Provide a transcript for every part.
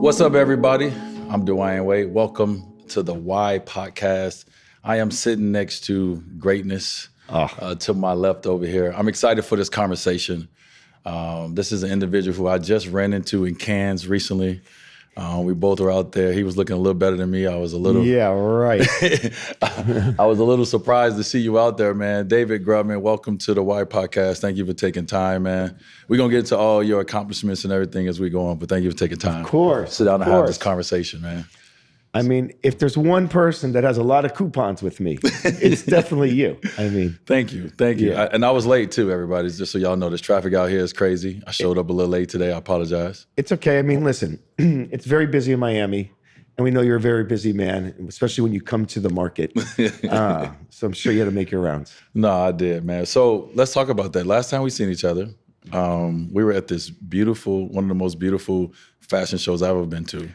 What's up, everybody? I'm Dwyane Wade. Welcome to the Why podcast. I am sitting next to greatness to my left over here. I'm excited for this conversation. This is an individual who I just ran into in Cannes recently. We both were out there. He was looking a little better than me. I was a little... Yeah, right. I was a little surprised to see you out there, man. David Grutman, welcome to the Why podcast. Thank you for taking time, man. We're going to get into all your accomplishments and everything as we go on, but thank you for taking time. Of course. Sit down and have this conversation, man. I mean, if there's one person that has a lot of coupons with me, it's definitely you. I mean, thank you. Yeah. And I was late too, everybody. Just so y'all know, this traffic out here is crazy. I showed up a little late today. I apologize. It's okay. I mean, listen, it's very busy in Miami, and we know you're a very busy man, especially when you come to the market. So I'm sure you had to make your rounds. No, I did, man. So let's talk about that. Last time we seen each other, we were at this beautiful, one of the most beautiful fashion shows I've ever been to.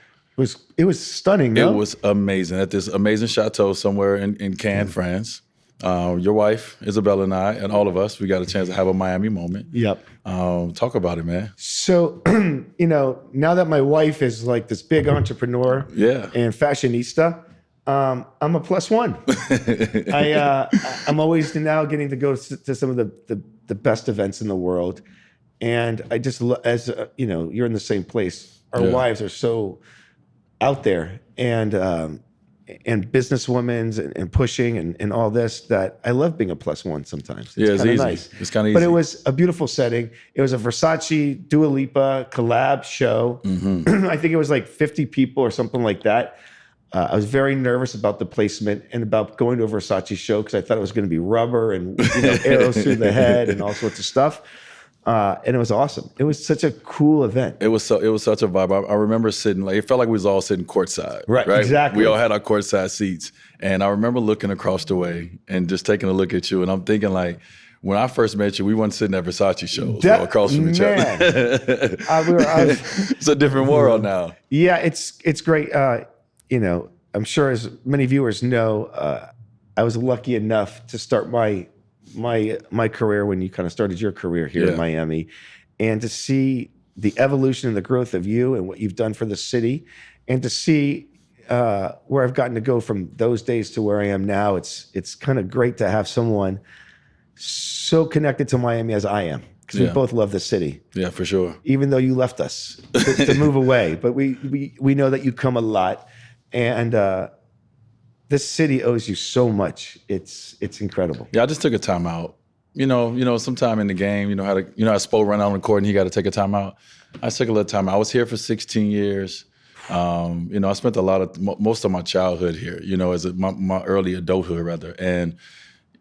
It was stunning, no? It was amazing. At this amazing chateau somewhere in Cannes, France. Your wife, Isabella, and I, and all of us, we got a chance to have a Miami moment. Yep. Talk about it, man. So, now that my wife is like this big entrepreneur and fashionista, I'm a plus one. I'm always now getting to go to some of the best events in the world. And I just, you're in the same place. Our wives are so out there and businesswomen and pushing and all this that I love being a plus one sometimes. It's kind of easy. nice. It's kind of easy. But it was a beautiful setting. It was a Versace Dua Lipa collab show. Mm-hmm. I think it was like 50 people or something like that. I was very nervous about the placement and about going to a Versace show because I thought it was going to be rubber and arrows through the head and all sorts of stuff. And it was awesome. It was such a cool event. It was such a vibe. I remember sitting, it felt like we was all sitting courtside. Right, exactly. We all had our courtside seats. And I remember looking across the way and just taking a look at you. And I'm thinking when I first met you, we weren't sitting at Versace shows across from each other. It's a different world now. Yeah, it's great. I'm sure as many viewers know, I was lucky enough to start my career when you kind of started your career here in Miami, and to see the evolution and the growth of you and what you've done for the city, and to see where I've gotten to go from those days to where I am now. It's kind of great to have someone so connected to Miami as I am, because we both love the city. Yeah, for sure. Even though you left us to move away, but we know that you come a lot, and this city owes you so much. It's incredible. Yeah, I just took a time out. Sometime in the game, how Spo run out on the court and he got to take a time out. I took a little time out. I was here for 16 years. I spent most of my childhood here, as my early adulthood rather. And,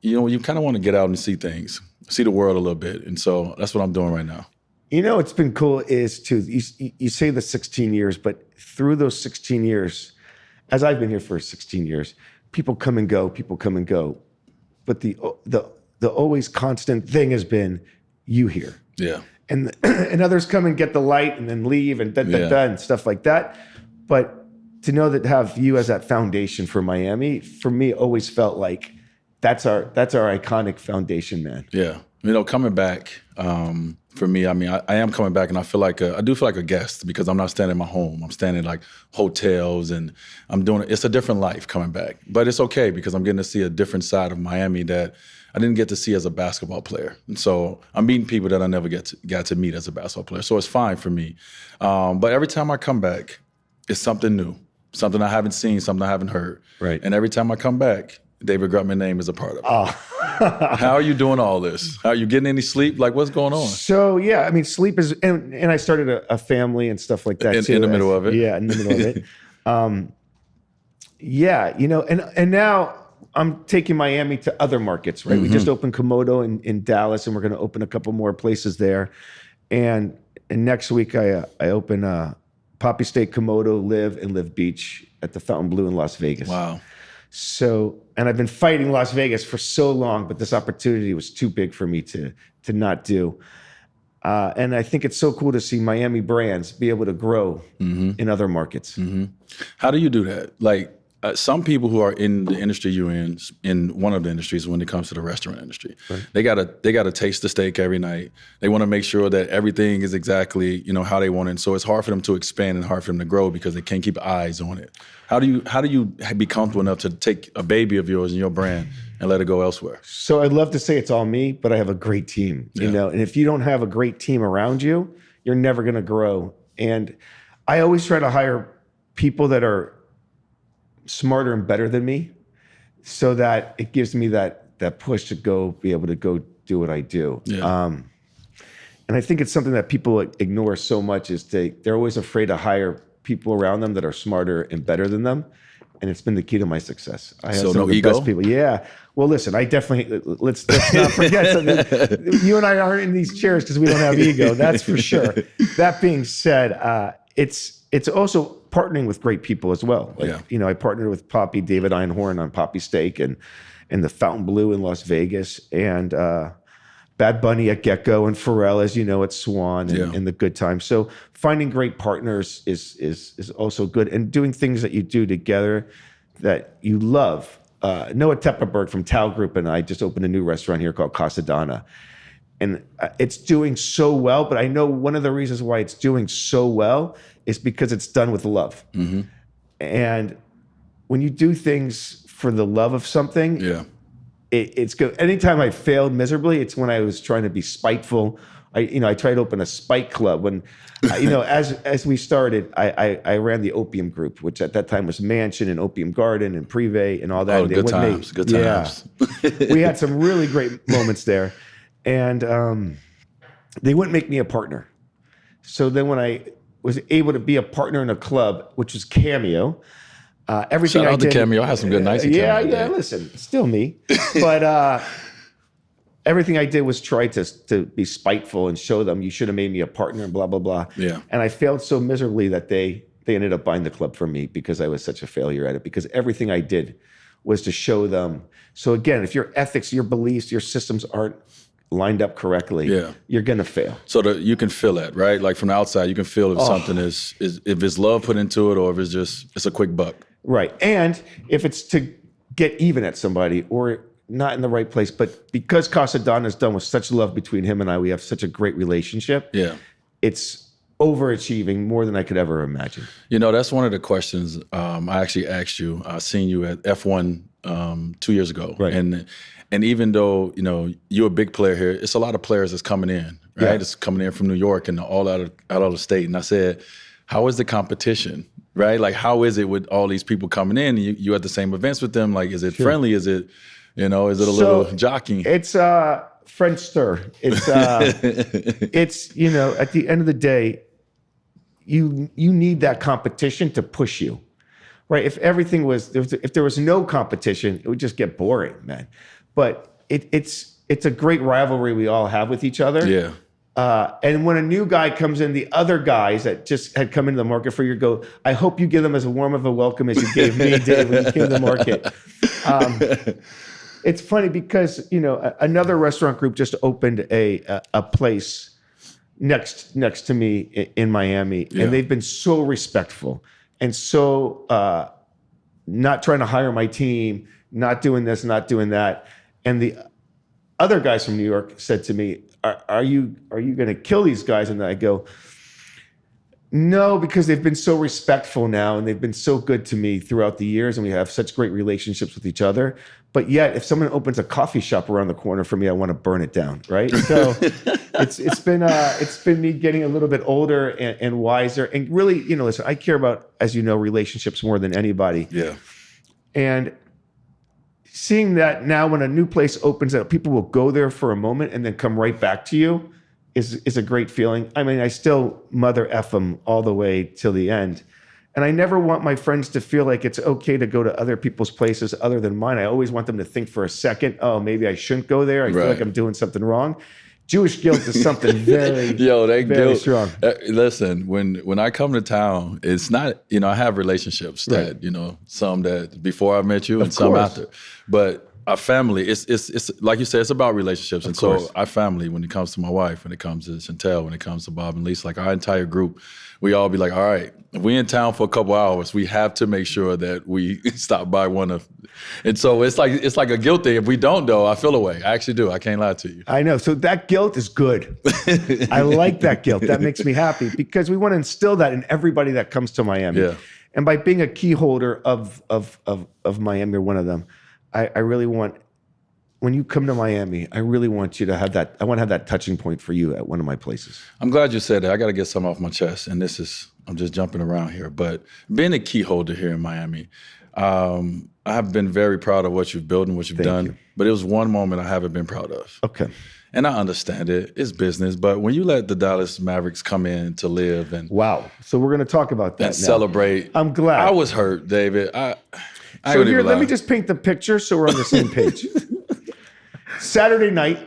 you kind of want to get out and see things, see the world a little bit. And so that's what I'm doing right now. What's been cool is too, you say the 16 years, but through those 16 years, as I've been here for 16 years, people come and go. But the always constant thing has been you here. Yeah. And others come and get the light and then leave and and stuff like that. But to know that have you as that foundation for Miami, for me, always felt like that's our iconic foundation, man. Yeah. Coming back, for me, I am coming back, and I feel like I do feel like a guest because I'm not staying in my home. I'm staying in like hotels, and I'm doing it's a different life coming back. But it's okay because I'm getting to see a different side of Miami that I didn't get to see as a basketball player. And so I'm meeting people that I never got to meet as a basketball player. So it's fine for me. But every time I come back, it's something new, something I haven't seen, something I haven't heard. Right. And every time I come back, David Grutman's name is a part of it. How are you doing all this? Are you getting any sleep? Like, what's going on? So, yeah, sleep is, and I started a family and stuff like that too. In the middle of it? Yeah, in the middle of it. And now I'm taking Miami to other markets, right? Mm-hmm. We just opened Komodo in Dallas, and we're going to open a couple more places there. And next week, I open Poppy State, Komodo, LIV, and LIV Beach at the Fontainebleau in Las Vegas. Wow. So, and I've been fighting Las Vegas for so long, but this opportunity was too big for me to not do. And I think it's so cool to see Miami brands be able to grow in other markets. Mm-hmm. How do you do that? Like, some people who are in the industry you're in one of the industries when it comes to the restaurant industry, right. they gotta taste the steak every night. They want to make sure that everything is exactly, how they want it. And so it's hard for them to expand and hard for them to grow because they can't keep eyes on it. How do you be comfortable enough to take a baby of yours and your brand and let it go elsewhere? So I'd love to say it's all me, but I have a great team, and if you don't have a great team around you, you're never going to grow. And I always try to hire people that are smarter and better than me, so that it gives me that push to be able to go do what I do. Yeah. And I think it's something that people ignore so much is they're always afraid to hire people around them that are smarter and better than them. And it's been the key to my success. I have some of the best people. Yeah. Well, listen, I definitely, let's not forget something. You and I aren't in these chairs because we don't have ego. That's for sure. That being said, it's also partnering with great people as well. I partnered with Poppy, David Einhorn on Poppy Steak and the Fontainebleau in Las Vegas, and Bad Bunny at Gecko, and Pharrell, as you know, at Swan and the Good Time. So finding great partners is also good, and doing things that you do together that you love. Noah Tepperberg from Tao Group and I just opened a new restaurant here called Casa Donna. And it's doing so well, but I know one of the reasons why it's doing so well is because it's done with love. Mm-hmm. And when you do things for the love of something, it's good. Anytime I failed miserably, it's when I was trying to be spiteful. I tried to open a spite club when, as we started, I ran the Opium Group, which at that time was Mansion and Opium Garden and Privé and all that. Oh, good times. Yeah. We had some really great moments there. And they wouldn't make me a partner. So then when I was able to be a partner in a club, which is Cameo, everything Shout I out did. to Cameo. I had some good nights at Cameo. Yeah, listen, still me. But everything I did was try to be spiteful and show them you should have made me a partner and blah, blah, blah. Yeah. And I failed so miserably that they ended up buying the club from me because I was such a failure at it, because everything I did was to show them. So again, if your ethics, your beliefs, your systems aren't lined up correctly, you're going to fail. So you can feel it, right? Like from the outside, you can feel if something is if it's love put into it or if it's a quick buck. Right. And if it's to get even at somebody or not in the right place, but because Casa Donna is done with such love between him and I, we have such a great relationship. Yeah. It's overachieving more than I could ever imagine. That's one of the questions I actually asked you. I seen you at F1 2 years ago. Right. And even though, you're a big player here, it's a lot of players that's coming in, right? Yeah. It's coming in from New York and all out of the state. And I said, how is the competition, right? Like, how is it with all these people coming in? You at the same events with them? Like, is it friendly? Is it, is it a little jockeying? It's French stir. It's, at the end of the day, you need that competition to push you, right? If there was no competition, it would just get boring, man. But it's a great rivalry we all have with each other. Yeah. And when a new guy comes in, the other guys that just had come into the market for you go, I hope you give them as warm of a welcome as you gave me, Dave, when you came to the market. It's funny because, another restaurant group just opened a place next to me in Miami. Yeah. And they've been so respectful and so not trying to hire my team, not doing this, not doing that. And the other guys from New York said to me, are you going to kill these guys? And I go, no, because they've been so respectful now and they've been so good to me throughout the years and we have such great relationships with each other. But yet, if someone opens a coffee shop around the corner for me, I want to burn it down, right? So it's been me getting a little bit older and wiser. And really, listen, I care about, as you know, relationships more than anybody. Yeah. And seeing that now when a new place opens, that people will go there for a moment and then come right back to you is a great feeling. I mean, I still mother F them all the way till the end. And I never want my friends to feel like it's okay to go to other people's places other than mine. I always want them to think for a second, oh, maybe I shouldn't go there. I feel like I'm doing something wrong. Jewish guilt is something very, very strong. Listen, when I come to town, it's not, I have relationships that, some that before I met you and some after. But our family, it's like you said, it's about relationships. And course. so our family, when it comes to my wife, when it comes to Chantel, when it comes to Bob and Lisa, like our entire group, we all be like, all right, if we in town for a couple hours, we have to make sure that we stop by one of. And so it's like a guilt thing. If we don't, though, I feel away. I actually do. I can't lie to you. I know. So that guilt is good. I like that guilt. That makes me happy because we want to instill that in everybody that comes to Miami. Yeah. And by being a key holder of Miami, or one of them, I really want, when you come to Miami, I really want you to have that. I want to have that touching point for you at one of my places. I'm glad you said that. I got to get something off my chest. And I'm just jumping around here. But being a key holder here in Miami, I have been very proud of what you've built and what you've done. You. But it was one moment I haven't been proud of. Okay. And I understand it. It's business. But when you let the Dallas Mavericks come in to live and wow. So we're going to talk about that and now. Celebrate. I'm glad. I was hurt, David. So here, let me just paint the picture so we're on the same page. Saturday night,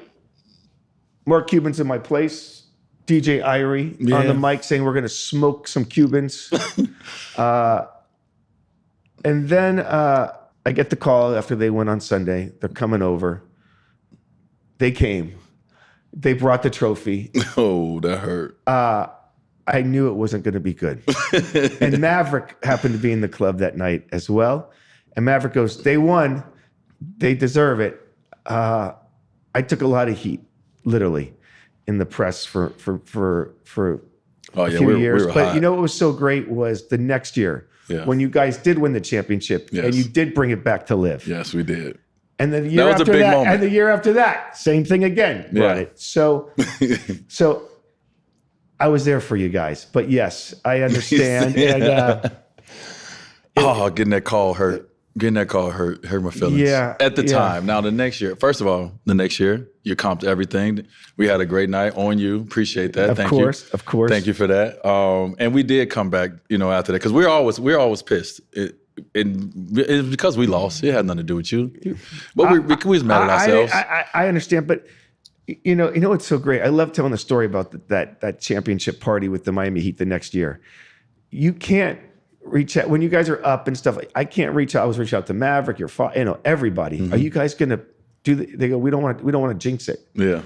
Mark Cuban's in my place. DJ Irie on the mic saying we're going to smoke some Cubans. And then I get the call after they went on Sunday. They're coming over. They came. They brought the trophy. Oh, that hurt. I knew it wasn't going to be good. And Maverick happened to be in the club that night as well. And Maverick goes, they won. They deserve it. I took a lot of heat, literally, in the press for a few years. We were but hot. you know what was so great was the next year when you guys did win the championship and you did bring it back to LIV. Yes, we did. And then the year after that, moment. And the year after that, same thing again. Brought it. So I was there for you guys. But yes, I understand. And getting that call hurt. Getting that call hurt my feelings. Yeah. At the time. Now the next year, first of all, you comped everything. We had a great night on you. Appreciate that. Thank you. Of course. Thank you for that. And we did come back, after that because we're always pissed. It's because we lost. It had nothing to do with you. But we was mad at ourselves. I understand, but you know what's so great? I love telling the story about that championship party with the Miami Heat the next year. You can't reach out when you guys are up and stuff. I can't reach out. I was reaching out to Maverick, everybody. Mm-hmm. Are you guys gonna do? They go. We don't want to jinx it. Yeah.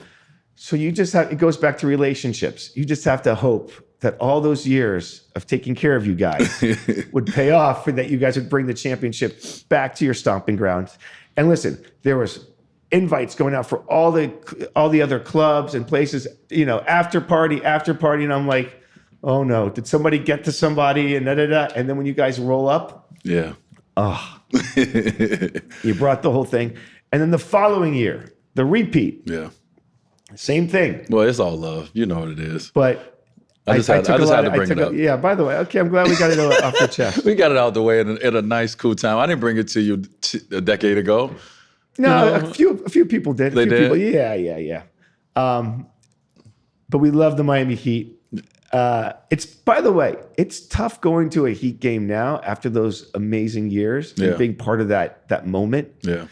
So you just have. It goes back to relationships. You just have to hope that all those years of taking care of you guys would pay off, and that you guys would bring the championship back to your stomping grounds. And listen, there was invites going out for all the other clubs and places. After party, and I'm like, oh no, did somebody get to somebody and and then when you guys roll up, you brought the whole thing. And then the following year, the repeat, same thing. Well, it's all love, you know what it is. But I just had to bring it up. Yeah, by the way, okay, I'm glad we got it off the chest. We got it out the way in a nice, cool time. I didn't bring it to you a decade ago. No, a few people did. They did? People, yeah. But we love the Miami Heat. By the way, it's tough going to a Heat game now after those amazing years and being part of that moment. Yeah.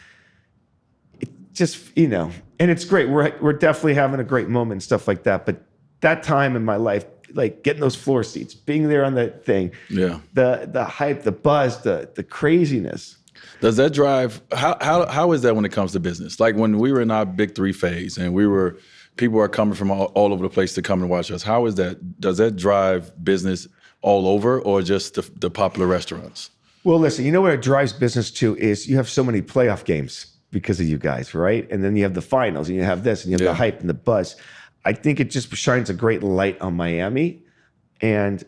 It just, and it's great. We're definitely having a great moment and stuff like that. But that time in my life, like getting those floor seats, being there on the thing, the hype, the buzz, the craziness. Does that drive, how is that when it comes to business? Like when we were in our big three phase and people are coming from all over the place to come and watch us. How is that? Does that drive business all over or just the popular restaurants? Well, listen, you know what it drives business to is you have so many playoff games because of you guys, right? And then you have the finals and you have this and you have the hype and the buzz. I think it just shines a great light on Miami. And,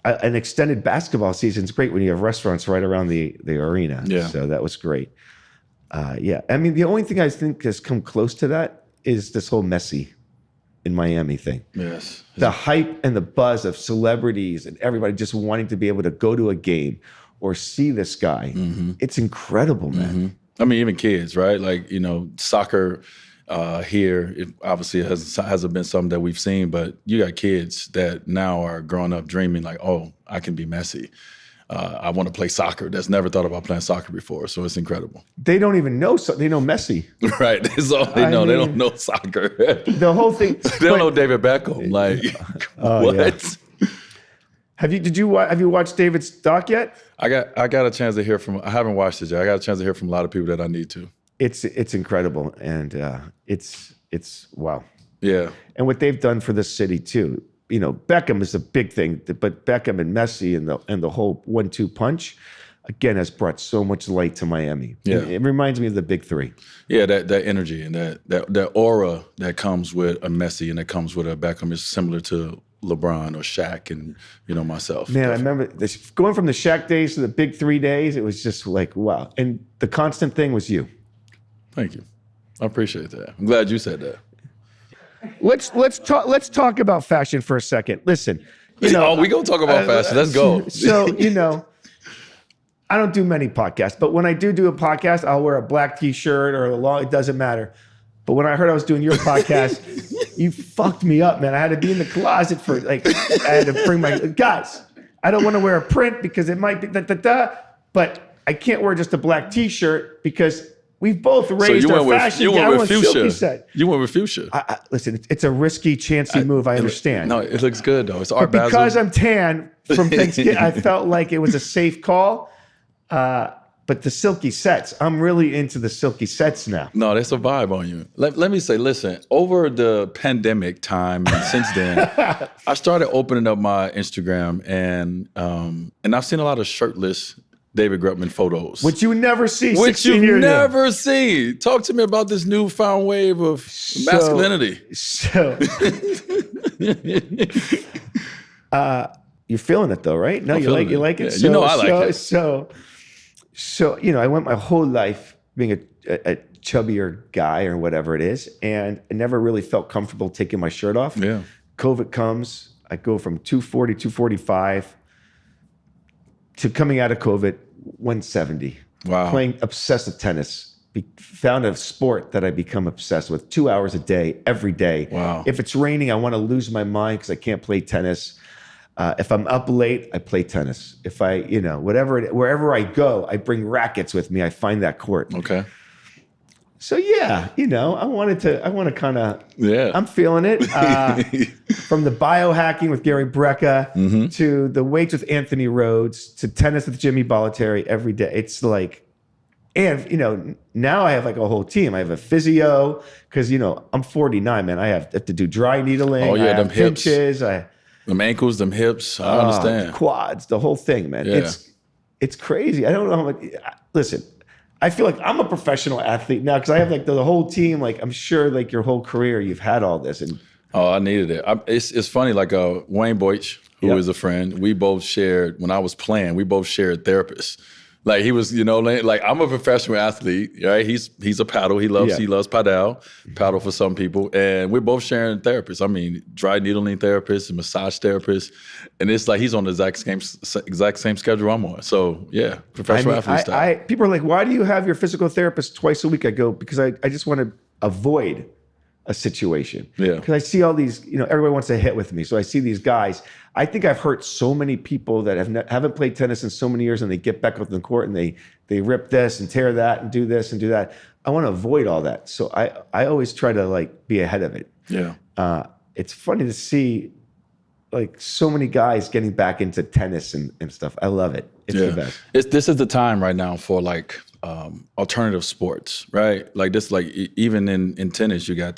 an extended basketball season is great when you have restaurants right around the arena. Yeah. So that was great. I mean, the only thing I think has come close to that is this whole Messi in Miami thing. Yes. The hype and the buzz of celebrities and everybody just wanting to be able to go to a game or see this guy. Mm-hmm. It's incredible, man. Mm-hmm. I mean, even kids, right? Like, soccer here, it obviously hasn't been something that we've seen, but you got kids that now are growing up dreaming like, oh, I can be Messi. I want to play soccer. That's never thought about playing soccer before, so it's incredible. They don't even know. They know Messi. Right. That's all they know. They don't know soccer. The whole thing. They don't know David Beckham. Like, what? Yeah. Have you watched David's doc yet? I got a chance to hear from. I haven't watched it yet. I got a chance to hear from a lot of people that I need to. it's incredible, and it's wow. Yeah. And what they've done for this city too. You know, Beckham is a big thing, but Beckham and Messi and the whole 1-2 punch, again, has brought so much light to Miami. Yeah. It reminds me of the big three. Yeah, that energy and that aura that comes with a Messi and that comes with a Beckham is similar to LeBron or Shaq and, myself. Man, I remember this, going from the Shaq days to the big 3 days, it was just like, wow. And the constant thing was you. Thank you. I appreciate that. I'm glad you said that. Let's talk about fashion for a second. Listen, we gonna talk about fashion. Let's go. So, I don't do many podcasts, but when I do a podcast, I'll wear a black t-shirt or a long, it doesn't matter. But when I heard I was doing your podcast, you fucked me up, man. I had to be in the closet for I had to bring my, guys, I don't want to wear a print because it might be but I can't wear just a black t-shirt because we've both raised our fashion. You went with fuchsia. You went with fuchsia. Listen, it's a risky, chancy move. I understand. No, it looks good though. It's art But because I'm tan from Thanksgiving, I felt like it was a safe call. But the silky sets, I'm really into the silky sets now. No, that's a vibe on you. Let me say, listen, over the pandemic time and since then, I started opening up my Instagram and I've seen a lot of shirtless David Grutman photos. Which you never see. Which you never see. Talk to me about this newfound wave of masculinity. You're feeling it though, right? No, you like it. Yeah, I like it. So, I went my whole life being a chubbier guy or whatever it is, and I never really felt comfortable taking my shirt off. Yeah. COVID comes, I go from 240, 245 to coming out of COVID, 170. Wow. Playing obsessive tennis. Found a sport that I become obsessed with 2 hours a day, every day. Wow. If it's raining, I want to lose my mind because I can't play tennis. If I'm up late, I play tennis. If I, wherever I go, I bring rackets with me. I find that court. Okay. So yeah, I want to kind of, I'm feeling it. From the biohacking with Gary Brecka to the weights with Anthony Rhodes to tennis with Jimmy Bollettieri every day. It's like, and now I have like a whole team. I have a physio because I'm 49, man. I have to do dry needling. Oh yeah, them hips. Pinches. Them ankles, them hips, I understand. Quads, the whole thing, man. Yeah. It's crazy. I don't know how much. Listen, I feel like I'm a professional athlete now because I have like the whole team. Like I'm sure, like your whole career, you've had all this. And I needed it. It's funny. Like Wayne Boych, who is a friend, we both shared when I was playing. We both shared therapists. Like he was, like I'm a professional athlete, right? He's a paddle. He loves paddle for some people, and we're both sharing therapists. I mean, dry needling therapist, and massage therapist, and it's like he's on the exact same schedule I'm on. So yeah, professional athlete style. People are like, why do you have your physical therapist twice a week? I go because I just want to avoid a situation. Yeah. Because I see all these, everybody wants to hit with me. So I see these guys. I think I've hurt so many people that haven't played tennis in so many years, and they get back up in the court and they rip this and tear that and do this and do that. I want to avoid all that. So I always try to like be ahead of it. Yeah. It's funny to see like so many guys getting back into tennis and stuff. I love it. It's the best. This is the time right now for like alternative sports, right? Like this, like even in tennis, you got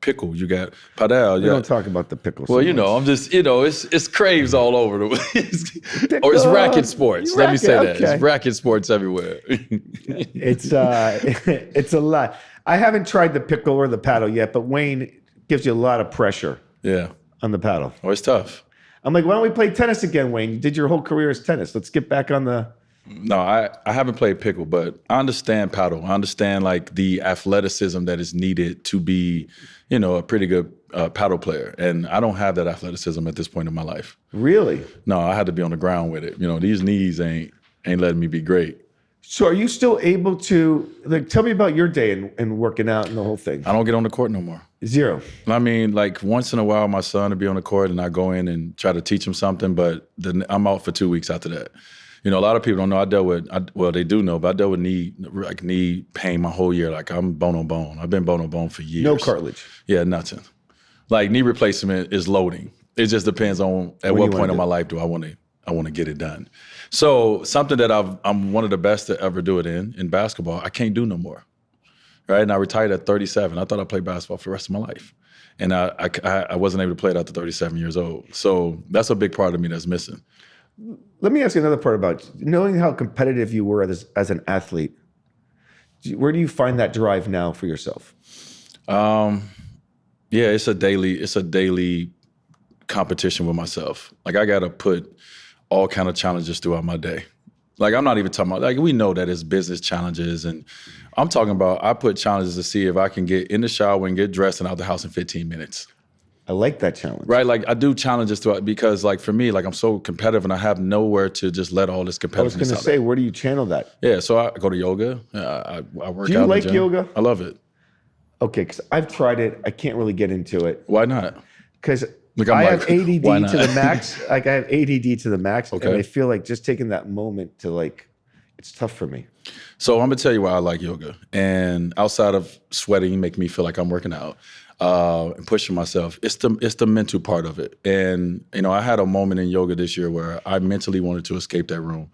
pickle, you got padel. We don't talk about the pickle. Well, I'm just, it's craves all over the place. Or it's racket sports. Let me say that. It's racket sports everywhere. It's a lot. I haven't tried the pickle or the paddle yet, but Wayne gives you a lot of pressure. Yeah. On the paddle. Oh, it's tough. I'm like, why don't we play tennis again, Wayne? You did your whole career as tennis. Let's get back on the... No, I haven't played pickle, but I understand paddle. I understand like the athleticism that is needed to be, a pretty good paddle player. And I don't have that athleticism at this point in my life. Really? No, I had to be on the ground with it. These knees ain't letting me be great. So are you still able to, tell me about your day and working out and the whole thing. I don't get on the court no more. Zero. I mean, like once in a while, my son will be on the court and I go in and try to teach him something, but then I'm out for 2 weeks after that. A lot of people don't know they do know, but I dealt with knee pain my whole year. Like I'm bone on bone. I've been bone on bone for years. No cartilage. Yeah, nothing. Like knee replacement is loading. It just depends on at what point in my life do I want to get it done. So something that I'm one of the best to ever do it in basketball, I can't do no more. right? And I retired at 37. I thought I'd play basketball for the rest of my life. And I wasn't able to play it after 37 years old. So that's a big part of me that's missing. Let me ask you another part about knowing how competitive you were as an athlete. Where do you find that drive now for yourself? Yeah, it's a daily competition with myself. Like I got to put all kind of challenges throughout my day. Like I'm not even talking about, like we know that it's business challenges, and I'm talking about I put challenges to see if I can get in the shower and get dressed and out the house in 15 minutes. I like that challenge. Right, like I do challenges throughout because like for me, like I'm so competitive and I have nowhere to just let all this competitiveness out. I was going to say, where do you channel that? Yeah, so I go to yoga. I work out. Do you like yoga? I love it. Okay, because I've tried it. I can't really get into it. Why not? Because I have ADD to the max. Like I have ADD to the max, and I feel like just taking that moment to like, it's tough for me. So I'm gonna tell you why I like yoga. And outside of sweating, make me feel like I'm working out and pushing myself. It's the mental part of it. And you know, I had a moment in yoga this year where I mentally wanted to escape that room.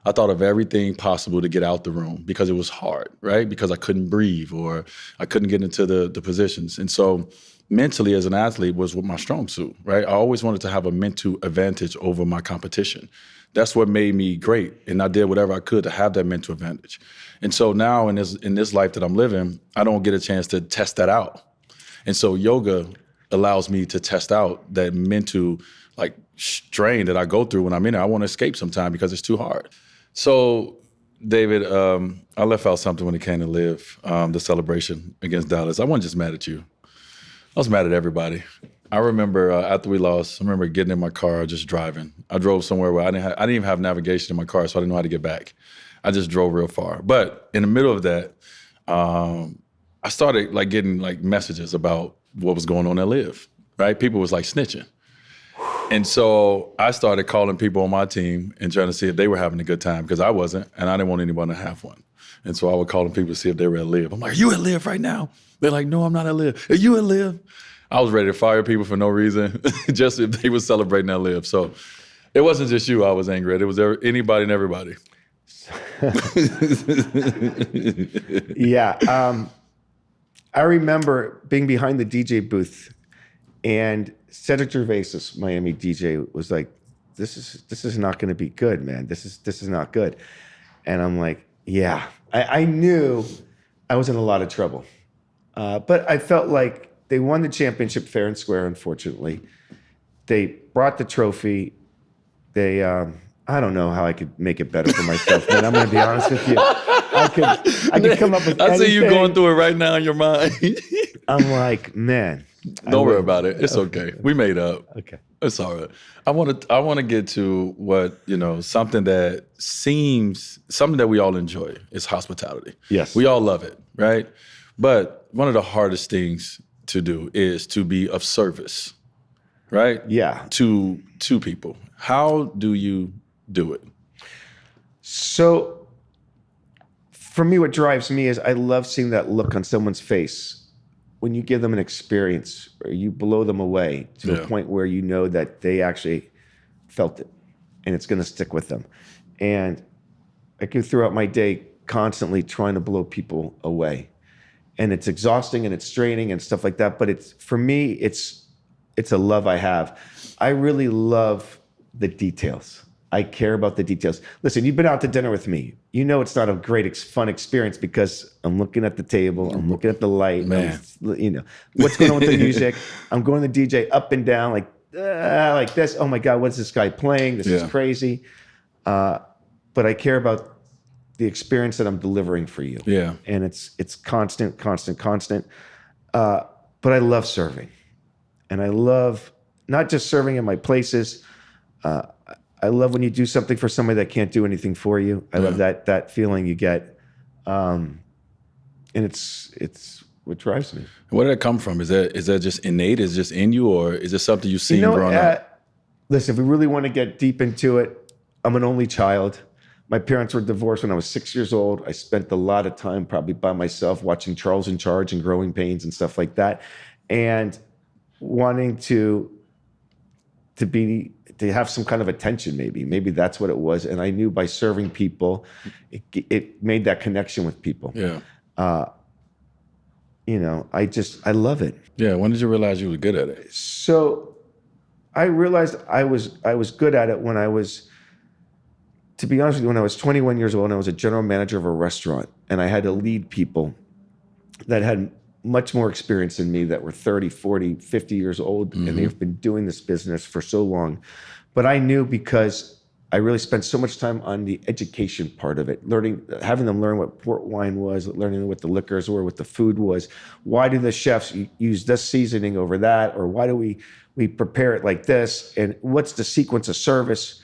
I thought of everything possible to get out the room because it was hard, right? Because I couldn't breathe or I couldn't get into the positions. And so mentally as an athlete was my strong suit, right? I always wanted to have a mental advantage over my competition. That's what made me great. And I did whatever I could to have that mental advantage. And so now in this life that I'm living, I don't get a chance to test that out. And so yoga allows me to test out that mental like strain that I go through when I'm in it. I want to escape sometime because it's too hard. So David, I left out something when it came to LIV, the celebration against Dallas. I wasn't just mad at you. I was mad at everybody. I remember after we lost, I remember getting in my car, just driving. I drove somewhere where I didn't even have navigation in my car, so I didn't know how to get back. I just drove real far. But in the middle of that, I started like getting like messages about what was going on at LIV, right? People was like snitching. And so I started calling people on my team and trying to see if they were having a good time because I wasn't, and I didn't want anyone to have one. And so I would call people to see if they were at LIV. I'm like, are you at LIV right now? They're like, no, I'm not at LIV. Are you at LIV? I was ready to fire people for no reason, just if they were celebrating at LIV. So it wasn't just you I was angry at. It was anybody and everybody. Yeah. I remember being behind the DJ booth, and Cedric Gervais, Miami DJ, was like, this is not going to be good, man. This is not good. And I'm like, yeah. I knew I was in a lot of trouble. But I felt like they won the championship fair and square, unfortunately. They brought the trophy. They, I don't know how I could make it better for myself, man. I'm going to be honest with you. I could come up with anything. I see you going through it right now in your mind. I'm like, man. Don't worry about it. It's okay. We made up. Okay. It's all right. I want to get to what, something that we all enjoy is hospitality. Yes. We all love it, right? But one of the hardest things to do is to be of service, right? Yeah. To people. How do you do it? So for me, what drives me is I love seeing that look on someone's face when you give them an experience or you blow them away to a point where you know that they actually felt it and it's going to stick with them. And I go throughout my day constantly trying to blow people away. And it's exhausting and it's straining and stuff like that. But for me, it's a love I have. I really love the details. I care about the details. Listen, you've been out to dinner with me. You know it's not a great, fun experience because I'm looking at the table, I'm looking at the light, what's going on with the music. I'm going to the DJ up and down like this. Oh my God, what's this guy playing? This is crazy. But I care about the experience that I'm delivering for you. Yeah. And it's constant. But I love serving. And I love not just serving in my places. I love when you do something for somebody that can't do anything for you. I love that feeling you get. And it's what drives me. Where did it come from? Is that just innate? Is it just in you, or is it something you've seen growing up? Listen, if we really want to get deep into it, I'm an only child. My parents were divorced when I was 6 years old. I spent a lot of time probably by myself watching Charles in Charge and Growing Pains and stuff like that. And wanting to have some kind of attention, maybe that's what it was. And I knew by serving people, it made that connection with people. Yeah. I love it. Yeah. When did you realize you were good at it? So I realized I was good at it when I was, to be honest with you, when I was 21 years old and I was a general manager of a restaurant, and I had to lead people that had much more experience than me, that were 30, 40, 50 years old, and they've been doing this business for so long. But I knew, because I really spent so much time on the education part of it, having them learn what port wine was, learning what the liquors were, what the food was. Why do the chefs use this seasoning over that? Or why do we prepare it like this? And what's the sequence of service?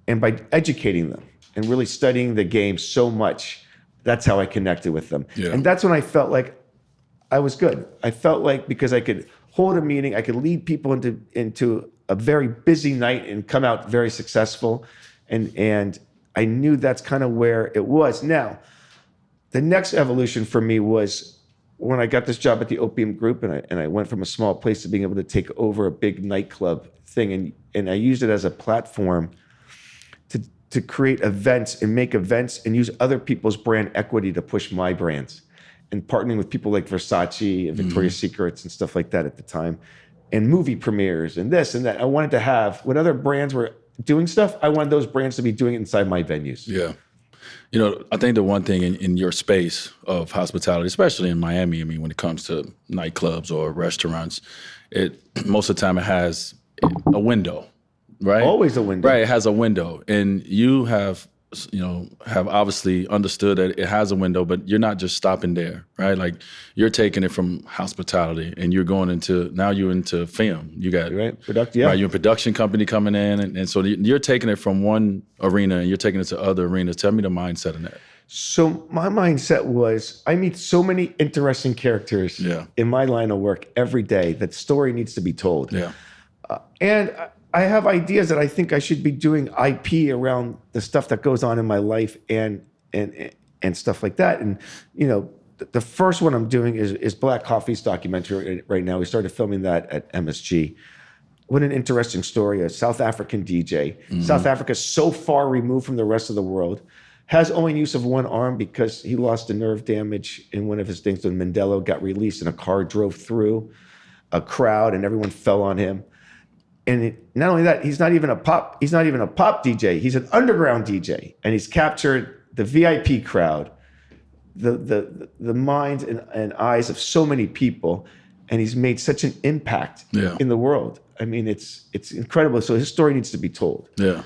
And by educating them and really studying the game so much, that's how I connected with them. Yeah. And that's when I felt like I was good. I felt like, because I could hold a meeting, I could lead people into a very busy night and come out very successful. And I knew that's kind of where it was. Now, the next evolution for me was when I got this job at the Opium Group, and I went from a small place to being able to take over a big nightclub thing. And I used it as a platform to create events and make events and use other people's brand equity to push my brands, and partnering with people like Versace and Victoria's Secrets and stuff like that at the time, and movie premieres and this and that. I wanted to have, when other brands were doing stuff, I wanted those brands to be doing it inside my venues. Yeah. I think the one thing in your space of hospitality, especially in Miami, I mean, when it comes to nightclubs or restaurants, most of the time it has a window, right? Always a window. Right, it has a window. And you have obviously understood that it has a window, but you're not just stopping there, right? Like, you're taking it from hospitality and you're going into film. You got right, you're a production company coming in, and so you're taking it from one arena and you're taking it to other arenas. Tell me the mindset in that. So my mindset was, I meet so many interesting characters in my line of work every day that story needs to be told. Yeah, and I have ideas that I think I should be doing IP around the stuff that goes on in my life and stuff like that. And, the first one I'm doing is Black Coffee's documentary right now. We started filming that at MSG. What an interesting story. A South African DJ. South Africa is so far removed from the rest of the world, has only use of one arm because he lost a nerve damage in one of his things when Mandela got released and a car drove through a crowd and everyone fell on him. And not only that, he's not even a pop DJ. He's an underground DJ, and he's captured the VIP crowd, the minds and eyes of so many people, and he's made such an impact in the world. I mean, it's incredible. So his story needs to be told. Yeah.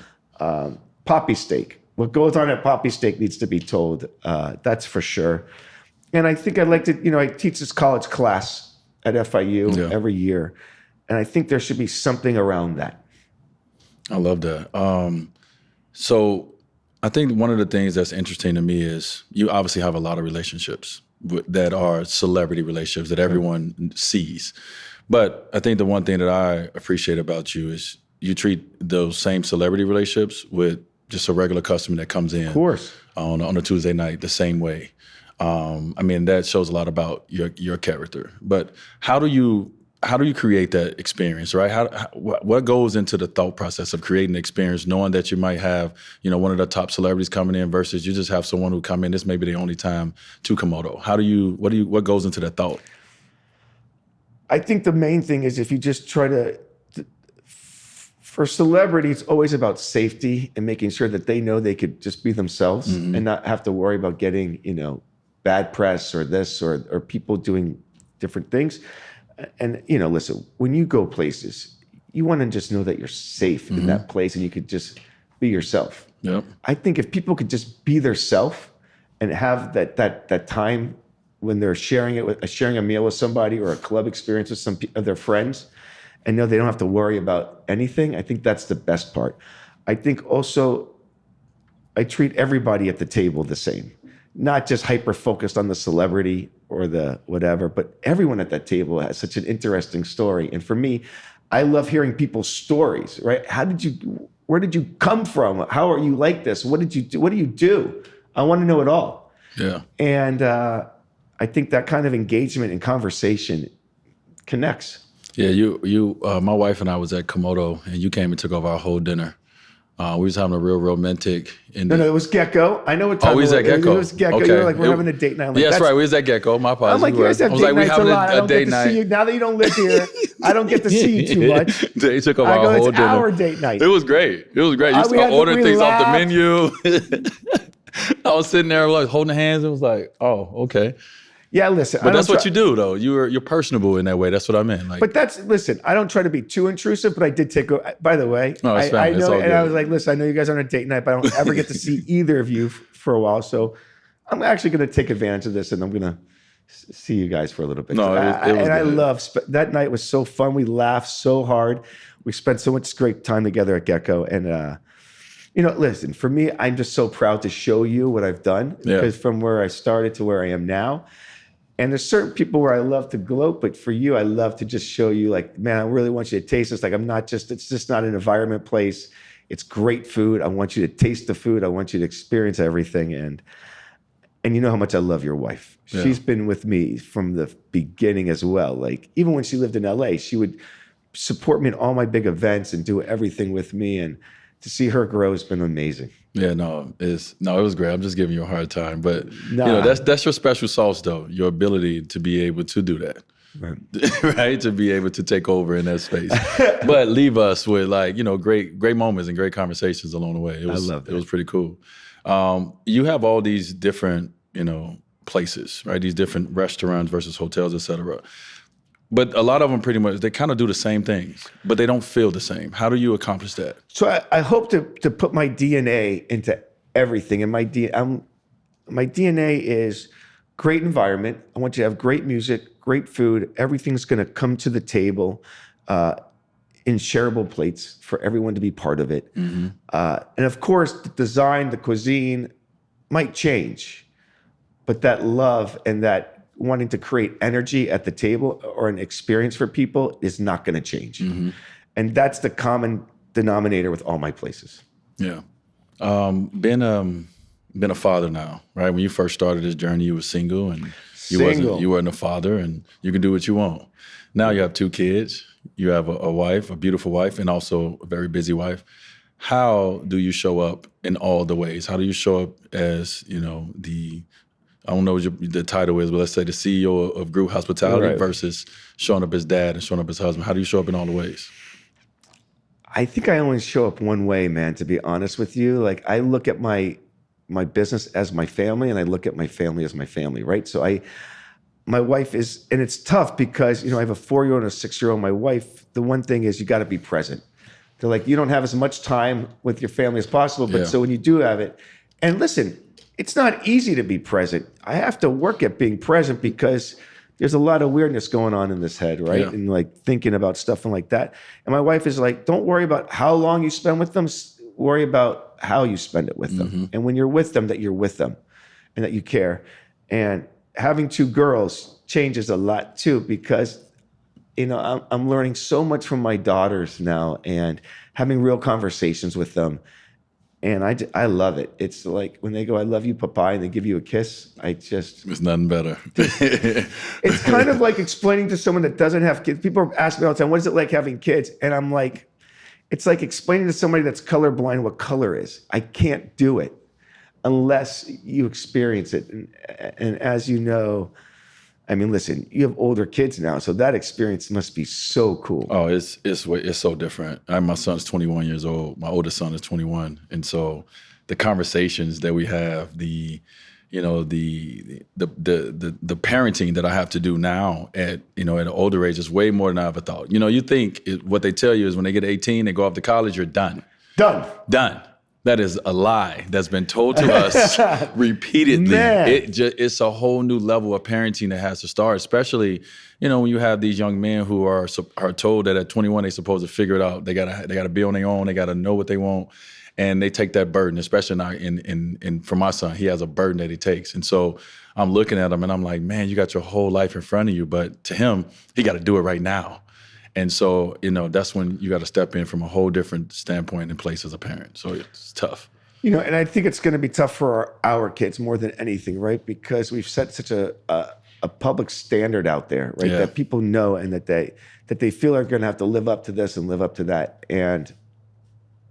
Poppy Steak. What goes on at Poppy Steak needs to be told. That's for sure. And I think I'd like to. I teach this college class at FIU every year. And I think there should be something around that. I love that. So I think one of the things that's interesting to me is you obviously have a lot of relationships that are celebrity relationships that everyone sees. But I think the one thing that I appreciate about you is you treat those same celebrity relationships with just a regular customer that comes in, of course, on a Tuesday night the same way. I mean, that shows a lot about your character. But how do you create that experience, right? What goes into the thought process of creating the experience, knowing that you might have, one of the top celebrities coming in versus you just have someone who come in, this may be the only time to Komodo. What goes into that thought? I think the main thing is, if you just try for celebrities, it's always about safety and making sure that they know they could just be themselves and not have to worry about getting, bad press or this or people doing different things. And, listen, when you go places, you want to just know that you're safe in that place and you could just be yourself. Yep. I think if people could just be their self and have that time when they're sharing a meal with somebody or a club experience with some of their friends and know they don't have to worry about anything, I think that's the best part. I think also I treat everybody at the table the same, not just hyper-focused on the celebrity or the whatever, but everyone at that table has such an interesting story. And for me, I love hearing people's stories, right? Where did you come from? How are you like this? What did you do? What do you do? I want to know it all. Yeah. And I think that kind of engagement and conversation connects. Yeah, my wife and I was at Komodo, and you came and took over our whole dinner. We was having a real romantic. No, it was Gecko. I know what time we was at Gecko. It was Gecko. Okay. You were like, we're having a date night. I'm like, yeah, that's right. We was at Gecko. My apologies. I'm like, you guys have date nights a lot. I don't get to see you. Now that you don't live here, I don't get to see you too much. They took over our whole dinner. Our date night. It was great. You start ordering things off the menu. I was sitting there like holding hands. It was like, oh, okay. Yeah, listen. But that's what you do, though. You're personable in that way. That's what I meant. Like, but listen. I don't try to be too intrusive, but I did take. By the way, I know, and I was like, listen. I know you guys are on a date night, but I don't ever get to see either of you for a while. So I'm actually going to take advantage of this, and I'm going to see you guys for a little bit. No, it was I love that night. Was so fun. We laughed so hard. We spent so much great time together at Gecko, and listen. For me, I'm just so proud to show you what I've done because from where I started to where I am now. And there's certain people where I love to gloat, but for you, I love to just show you, like, man, I really want you to taste this. Like, it's just not an environment place. It's great food. I want you to taste the food. I want you to experience everything. And you know how much I love your wife. Yeah. She's been with me from the beginning as well. Like, even when she lived in LA, she would support me in all my big events and do everything with me. And to see her grow has been amazing. Yeah, it was great. I'm just giving you a hard time, but that's your special sauce, though. Your ability to be able to do that, right? To be able to take over in that space, but leave us with great moments and great conversations along the way. I love that. It was pretty cool. You have all these different places, right? These different restaurants versus hotels, etc. But a lot of them pretty much, they kind of do the same things, but they don't feel the same. How do you accomplish that? So I hope to put my DNA into everything. And my DNA is great environment. I want you to have great music, great food. Everything's going to come to the table in shareable plates for everyone to be part of it. Mm-hmm. And of course, the design, the cuisine might change, but that love and that wanting to create energy at the table or an experience for people is not going to change. Mm-hmm. And that's the common denominator with all my places. Yeah. Being a father now, right? When you first started this journey, you were single and you weren't a father and you could do what you want. Now you have 2 kids. You have a wife, a beautiful wife, and also a very busy wife. How do you show up in all the ways? How do you show up as, I don't know what the title is, but let's say the CEO of Goot Hospitality versus showing up as dad and showing up as husband. How do you show up in all the ways? I think I only show up one way, man, to be honest with you. Like, I look at my business as my family and I look at my family as my family, right? So my wife is, and it's tough because, I have a 4-year-old and a 6-year-old. My wife, the one thing is you got to be present. They're like, you don't have as much time with your family as possible, but so when you do have it, and listen, it's not easy to be present. I have to work at being present because there's a lot of weirdness going on in this head, right? Yeah. And like thinking about stuff and like that. And my wife is like, don't worry about how long you spend with them. Worry about how you spend it with them. Mm-hmm. And when you're with them, that you're with them and that you care. And having 2 girls changes a lot too, because, I'm learning so much from my daughters now and having real conversations with them. And I love it. It's like when they go, I love you, Papa, and they give you a kiss. It's nothing better. It's kind of like explaining to someone that doesn't have kids. People ask me all the time, what is it like having kids? And I'm like, it's like explaining to somebody that's colorblind what color is. I can't do it unless you experience it. And as you know, I mean, listen, you have older kids now, so that experience must be so cool. Oh, it's so different. My son's 21 years old. My oldest son is 21, and so the conversations that we have, the parenting that I have to do now at an older age is way more than I ever thought. You think what they tell you is when they get 18, they go off to college, you're done. Done. That is a lie that's been told to us repeatedly. It's a whole new level of parenting that has to start, especially, when you have these young men who are told that at 21 they're supposed to figure it out. They gotta be on their own. They gotta know what they want, and they take that burden. Especially now, for my son, he has a burden that he takes, and so I'm looking at him and I'm like, man, you got your whole life in front of you, but to him, he got to do it right now. And so, that's when you got to step in from a whole different standpoint and place as a parent. So it's tough. And I think it's going to be tough for our kids more than anything, right? Because we've set such a public standard out there, right? Yeah. That people know and that they feel are going to have to live up to this and live up to that. And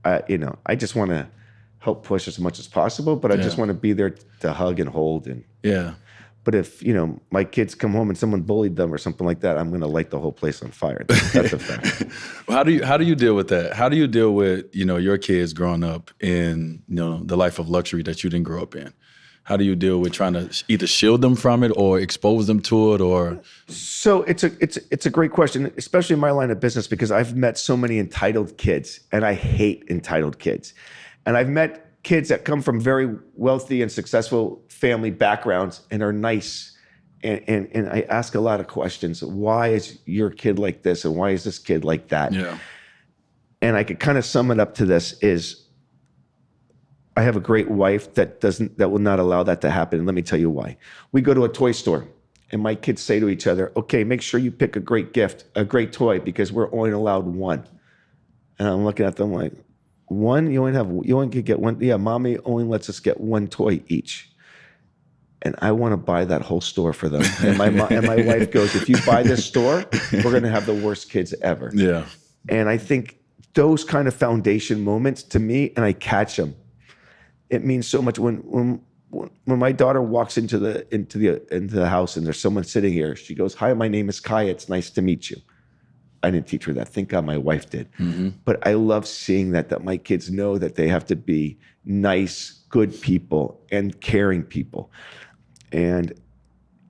I just want to help push as much as possible, but I just want to be there to hug and hold. And but if, my kids come home and someone bullied them or something like that, I'm going to light the whole place on fire. That's a fact. How do you deal with that? How do you deal with, your kids growing up in, the life of luxury that you didn't grow up in? How do you deal with trying to either shield them from it or expose them to it? Or so it's a great question, especially in my line of business, because I've met so many entitled kids, and I hate entitled kids. And I've met kids that come from very wealthy and successful family backgrounds and are nice. And I ask a lot of questions. Why is your kid like this? And why is this kid like that? Yeah. And I could kind of sum it up to this is, I have a great wife that will not allow that to happen. And let me tell you why. We go to a toy store and my kids say to each other, okay, make sure you pick a great gift, a great toy, because we're only allowed one. And I'm looking at them like, one? You only can get one? Yeah, mommy only lets us get one toy each. And I want to buy that whole store for them. And my wife goes, if you buy this store, we're going to have the worst kids ever. Yeah. And I think those kind of foundation moments to me, and I catch them, it means so much. When my daughter walks into the house and there's someone sitting here, she goes, "Hi, my name is Kaya. It's nice to meet you." I didn't teach her that. Thank God my wife did. Mm-hmm. But I love seeing that my kids know that they have to be nice, good people and caring people. And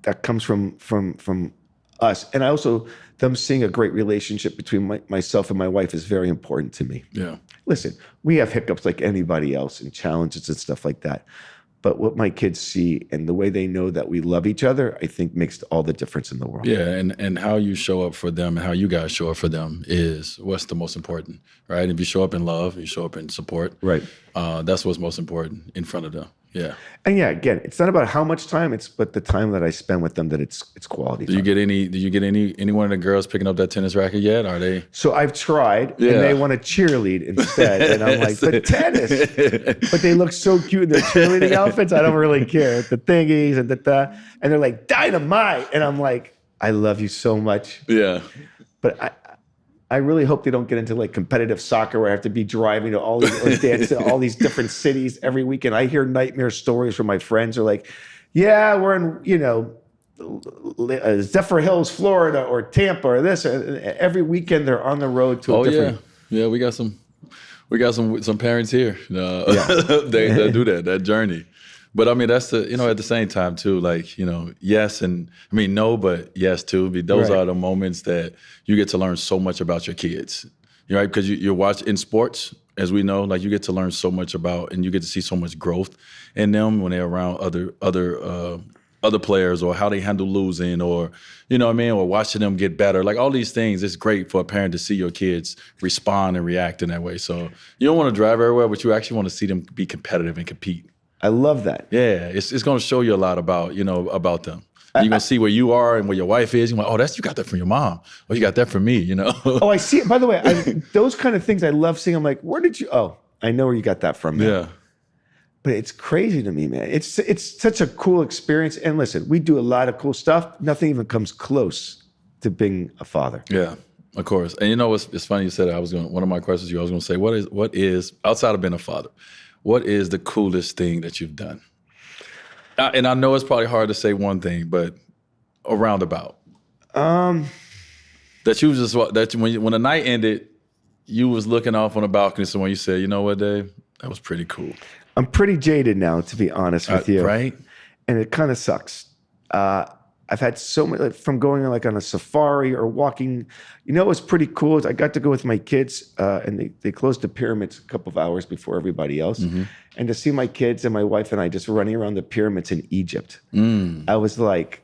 that comes from us. And I also, them seeing a great relationship between myself and my wife is very important to me. Yeah. Listen, we have hiccups like anybody else and challenges and stuff like that. But what my kids see and the way they know that we love each other, I think makes all the difference in the world. Yeah, and how you show up for them and how you guys show up for them is what's the most important, right? If you show up in love, you show up in support. Right. That's what's most important in front of them. Yeah. And yeah, again, it's not about how much time, but the time that I spend with them, that it's quality time. Did you get any one of the girls picking up that tennis racket yet? Are they? So I've tried, and they want to cheerlead instead. And I'm like, but tennis. But they look so cute in their cheerleading outfits. I don't really care. The thingies and and they're like, dynamite. And I'm like, I love you so much. Yeah. But I really hope they don't get into like competitive soccer where I have to be driving to all these or dance to all these different cities every weekend. I hear nightmare stories from my friends who are like, yeah, we're in, Zephyr Hills, Florida, or Tampa, or this. Every weekend they're on the road to a different. Yeah, we got some parents here. They do that journey. But I mean, that's at the same time too, like, yes. And I mean, no, but yes too. Those are the moments that you get to learn so much about your kids, right? Because you watch in sports, as we know, like you get to learn so much about, and you get to see so much growth in them when they're around other players, or how they handle losing, or, or watching them get better. Like all these things, it's great for a parent to see your kids respond and react in that way. So you don't want to drive everywhere, but you actually want to see them be competitive and compete. I love that. Yeah, it's going to show you a lot about them. You're going to see where you are and where your wife is. You're like, oh, you got that from your mom. Oh, you got that from me, Oh, I see it. By the way, those kind of things I love seeing. I'm like, where did you? Oh, I know where you got that from. Man. Yeah. But it's crazy to me, man. It's such a cool experience. And listen, we do a lot of cool stuff. Nothing even comes close to being a father. Yeah, of course. And it's funny you said that. One of my questions I was going to say, what is outside of being a father, what is the coolest thing that you've done? And I know it's probably hard to say one thing, but a roundabout. That you just that when the night ended, you was looking off on the balcony. So when you said, "You know what, Dave, that was pretty cool." I'm pretty jaded now, to be honest with you. Right? And it kind of sucks. I've had so much from going on a safari or walking. What's pretty cool is I got to go with my kids, and they closed the pyramids a couple of hours before everybody else. Mm-hmm. And to see my kids and my wife and I just running around the pyramids in Egypt, I was like,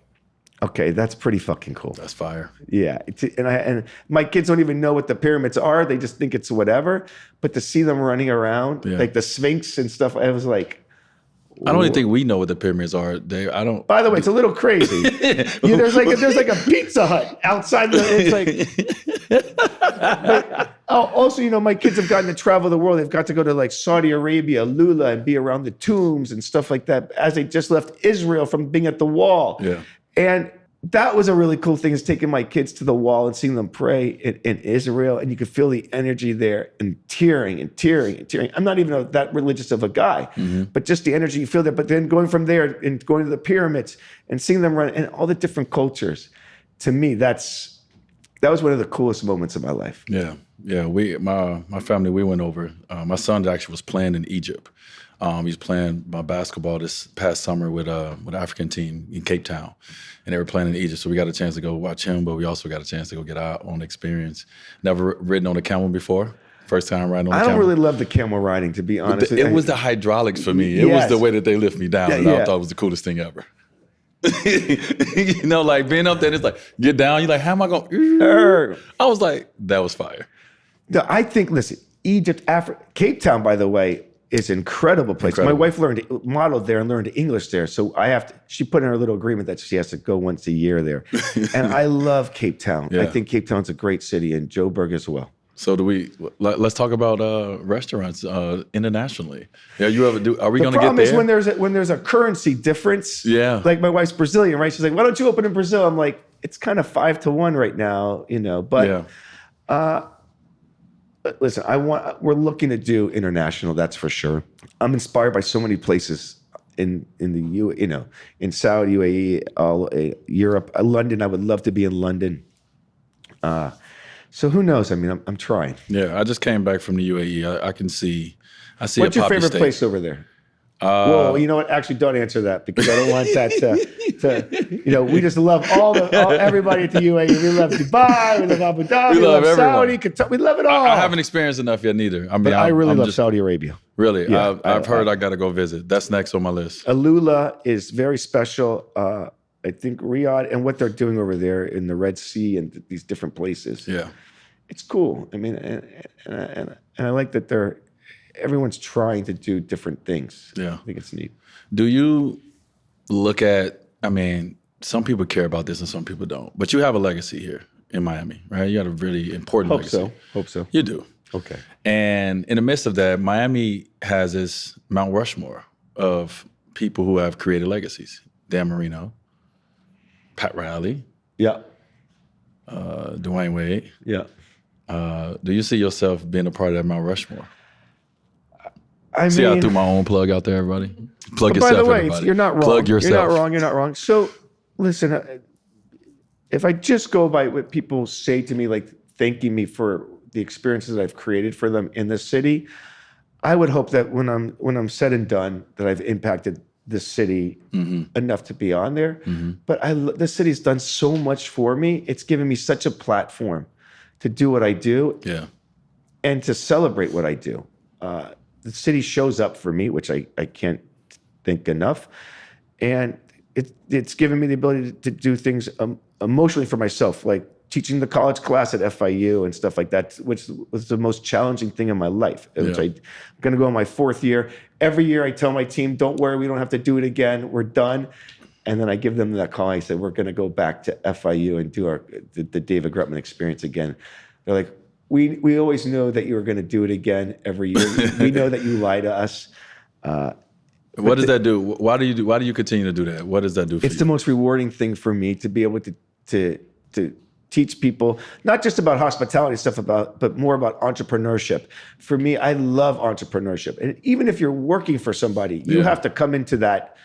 okay, that's pretty fucking cool. That's fire. Yeah, and my kids don't even know what the pyramids are. They just think it's whatever. But to see them running around, like the Sphinx and stuff, I was like, I don't even think we know what the pyramids are. I don't. By the way, it's a little crazy. There's like a Pizza Hut outside. Also, my kids have gotten to travel the world. They've got to go to like Saudi Arabia, Lula, and be around the tombs and stuff like that. As they just left Israel from being at the wall. Yeah. And that was a really cool thing, is taking my kids to the wall and seeing them pray in Israel, and you could feel the energy there, and tearing and tearing and tearing. I'm not even that religious of a guy, but just the energy you feel there. But then going from there and going to the pyramids and seeing them run, and all the different cultures, to me, that was one of the coolest moments of my life. Yeah. My family, we went over. My son actually was playing in Egypt. He's playing basketball this past summer with an African team in Cape Town, and they were playing in Egypt. So we got a chance to go watch him, but we also got a chance to go get our own experience. Never ridden on a camel before. First time riding on a camel. I don't really love the camel riding, to be honest. It was the hydraulics for me. It was the way that they lift me down, and I thought it was the coolest thing ever. Like being up there, it's like, get down. You're like, how am I going? I was like, that was fire. No, I think, listen, Egypt, Africa, Cape Town, by the way, is an incredible place. My wife modeled there and learned English there. So she put in her little agreement that she has to go once a year there. And I love Cape Town. Yeah. I think Cape Town's a great city, and Joburg as well. So let's talk about restaurants internationally. Yeah, are we going to get there? The problem is when there's a currency difference. Yeah. Like my wife's Brazilian, right? She's like, why don't you open in Brazil? I'm like, it's kind of 5-1 right now, but listen, we're looking to do international, that's for sure. I'm inspired by so many places in the in Saudi, UAE, Europe, London. I would love to be in London. So who knows? I mean, I'm trying. Yeah, I just came back from the UAE. I see. What's your favorite place over there? Well, you know what? Actually, don't answer that, because I don't want that to we just love everybody at the UAE. We love Dubai. We love Abu Dhabi. We love Saudi. Qatar, we love it all. I haven't experienced enough yet neither. I mean, I really love Saudi Arabia. Really? Yeah, I've heard I got to go visit. That's next on my list. Alula is very special. I think Riyadh and what they're doing over there in the Red Sea and these different places. Yeah. It's cool. I mean, and I like that everyone's trying to do different things. Yeah. I think it's neat. Do you look at, some people care about this and some people don't, but you have a legacy here in Miami, right? You got a really important legacy. Hope so. You do. Okay. And in the midst of that, Miami has this Mount Rushmore of people who have created legacies. Dan Marino, Pat Riley. Yeah. Dwyane Wade. Yeah. Do you see yourself being a part of that Mount Rushmore? I threw my own plug out there, everybody. Plug yourself, by the way, everybody. You're not wrong. Plug yourself. You're not wrong. So, listen, if I just go by what people say to me, like thanking me for the experiences I've created for them in the city, I would hope that when I'm said and done, that I've impacted the city enough to be on there. But the city's done so much for me. It's given me such a platform to do what I do, and to celebrate what I do. The city shows up for me, which I can't think enough. And it's given me the ability to do things emotionally for myself, like teaching the college class at FIU and stuff like that, which was the most challenging thing in my life. Which I'm going to go on my 4th year. Every year I tell my team, don't worry, we don't have to do it again. We're done. And then I give them that call. I said, we're going to go back to FIU and do the David Grutman experience again. They're like, we always know that you were going to do it again every year. We know that you lie to us. What does that do? Why do you continue to do that? What does that do for you? It's the most rewarding thing for me to be able to teach people, not just about hospitality stuff, but more about entrepreneurship. For me, I love entrepreneurship. And even if you're working for somebody, you have to come into that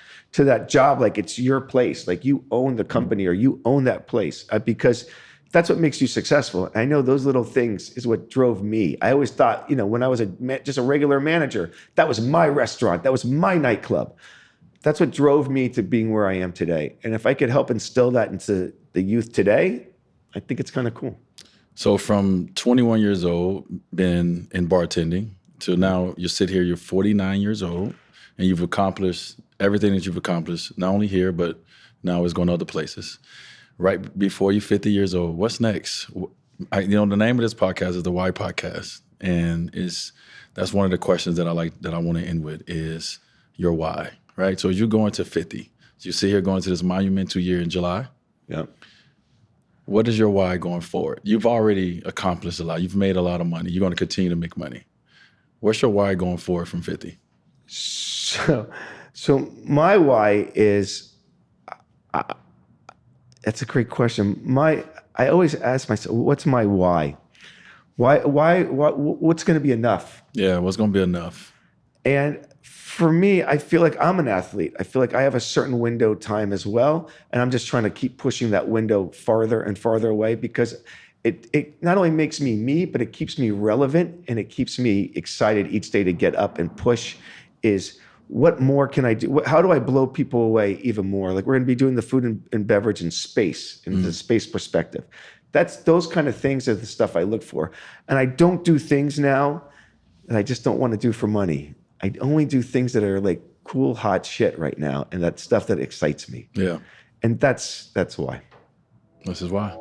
job like it's your place, like you own the company or you own that place, because that's what makes you successful. I know those little things is what drove me. I always thought, when I was just a regular manager, that was my restaurant, that was my nightclub. That's what drove me to being where I am today. And if I could help instill that into the youth today, I think it's kind of cool. So from 21 years old, been in bartending, to now you sit here, you're 49 years old, and you've accomplished everything that you've accomplished, not only here, but now it's going to other places. Right before you're 50 years old, what's next? The name of this podcast is the Why Podcast, and that's one of the questions that I want to end with is your why, right? So as you go into 50, so you sit here going to this monumental year in July. Yeah. What is your why going forward? You've already accomplished a lot. You've made a lot of money. You're going to continue to make money. What's your why going forward from 50? So my why is, That's a great question. I always ask myself, what's my why? What's going to be enough? Yeah, what's going to be enough? And for me, I feel like I'm an athlete. I feel like I have a certain window time as well. And I'm just trying to keep pushing that window farther and farther away, because it not only makes me me, but it keeps me relevant, and it keeps me excited each day to get up and push. Is what more can I do? How do I blow people away even more? Like, we're going to be doing the food and beverage in space, in the space perspective. Those kind of things are the stuff I look for. And I don't do things now that I just don't want to do for money. I only do things that are like cool, hot shit right now. And that's stuff that excites me. Yeah. And that's why. This is why.